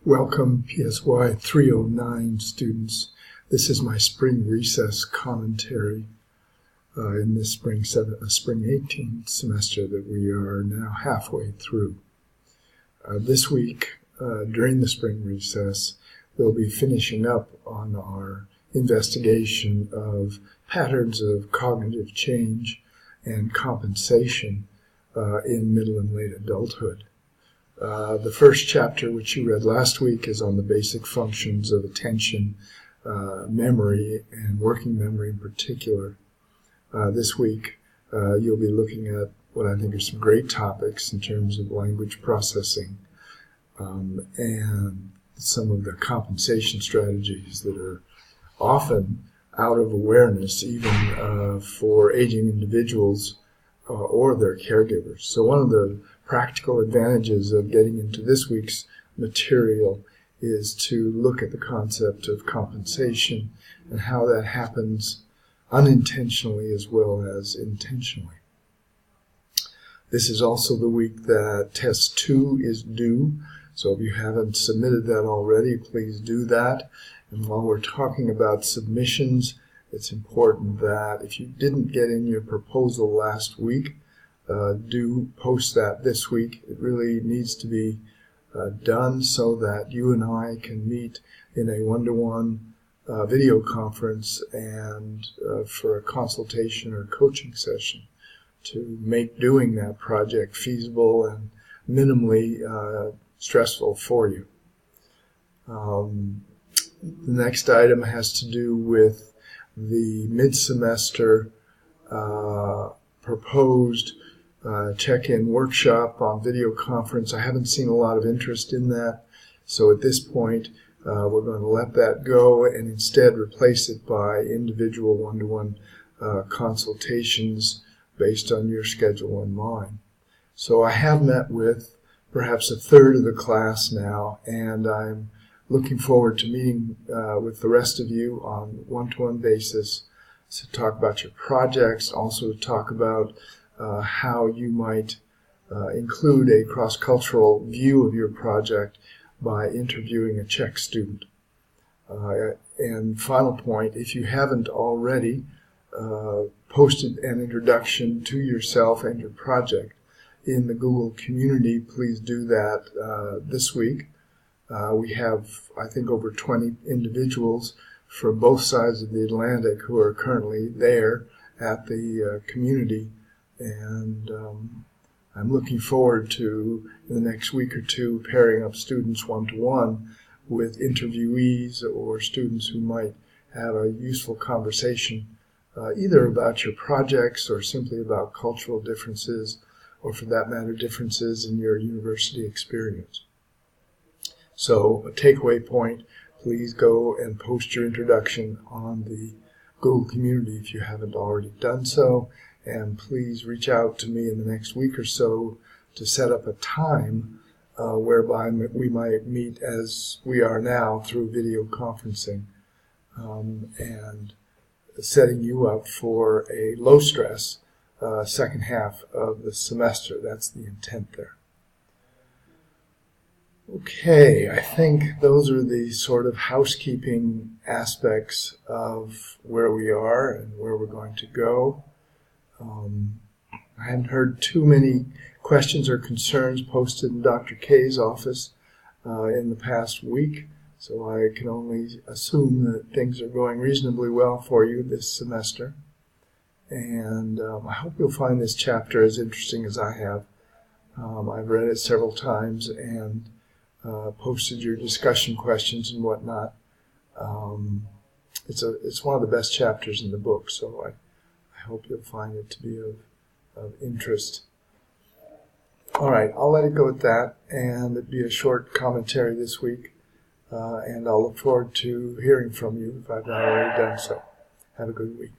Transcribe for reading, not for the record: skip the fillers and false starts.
Welcome, PSY 309 students. This is my spring recess commentary in this spring 18 semester that we are now halfway through. This week, during the spring recess, we'll be finishing up on our investigation of patterns of cognitive change and compensation in middle and late adulthood. The first chapter, which you read last week, is on the basic functions of attention, memory, and working memory in particular. This week, you'll be looking at what I think are some great topics in terms of language processing and some of the compensation strategies that are often out of awareness, even for aging individuals or their caregivers. So one of the practical advantages of getting into this week's material is to look at the concept of compensation and how that happens unintentionally as well as intentionally. This is also the week that Test 2 is due, so if you haven't submitted that already, please do that. And while we're talking about submissions, it's important that if you didn't get in your proposal last week, do post that this week. It really needs to be done so that you and I can meet in a one-to-one video conference and for a consultation or coaching session to make doing that project feasible and minimally stressful for you. The next item has to do with the mid-semester proposed check-in workshop on video conference. I haven't seen a lot of interest in that, so at this point we're going to let that go and instead replace it by individual one-to-one consultations based on your schedule and mine. So I have met with perhaps a third of the class now, and I'm looking forward to meeting with the rest of you on one-to-one basis to talk about your projects, also to talk about how you might include a cross-cultural view of your project by interviewing a Czech student. And final point, if you haven't already posted an introduction to yourself and your project in the Google community, please do that this week. We have, I think, over 20 individuals from both sides of the Atlantic who are currently there at the community. And I'm looking forward to, in the next week or two, pairing up students one-to-one with interviewees or students who might have a useful conversation either about your projects or simply about cultural differences or, for that matter, differences in your university experience. So, a takeaway point, please go and post your introduction on the Google community if you haven't already done so. And please reach out to me in the next week or so to set up a time whereby we might meet as we are now through video conferencing and setting you up for a low-stress second half of the semester. That's the intent there. Okay, I think those are the sort of housekeeping aspects of where we are and where we're going to go. I haven't heard too many questions or concerns posted in Dr. K's office in the past week, so I can only assume that things are going reasonably well for you this semester. And I hope you'll find this chapter as interesting as I have. I've read it several times and posted your discussion questions and whatnot. It's one of the best chapters in the book, so I hope you'll find it to be of interest. All right, I'll let it go at that, and it'll be a short commentary this week, and I'll look forward to hearing from you if I've not already done so. Have a good week.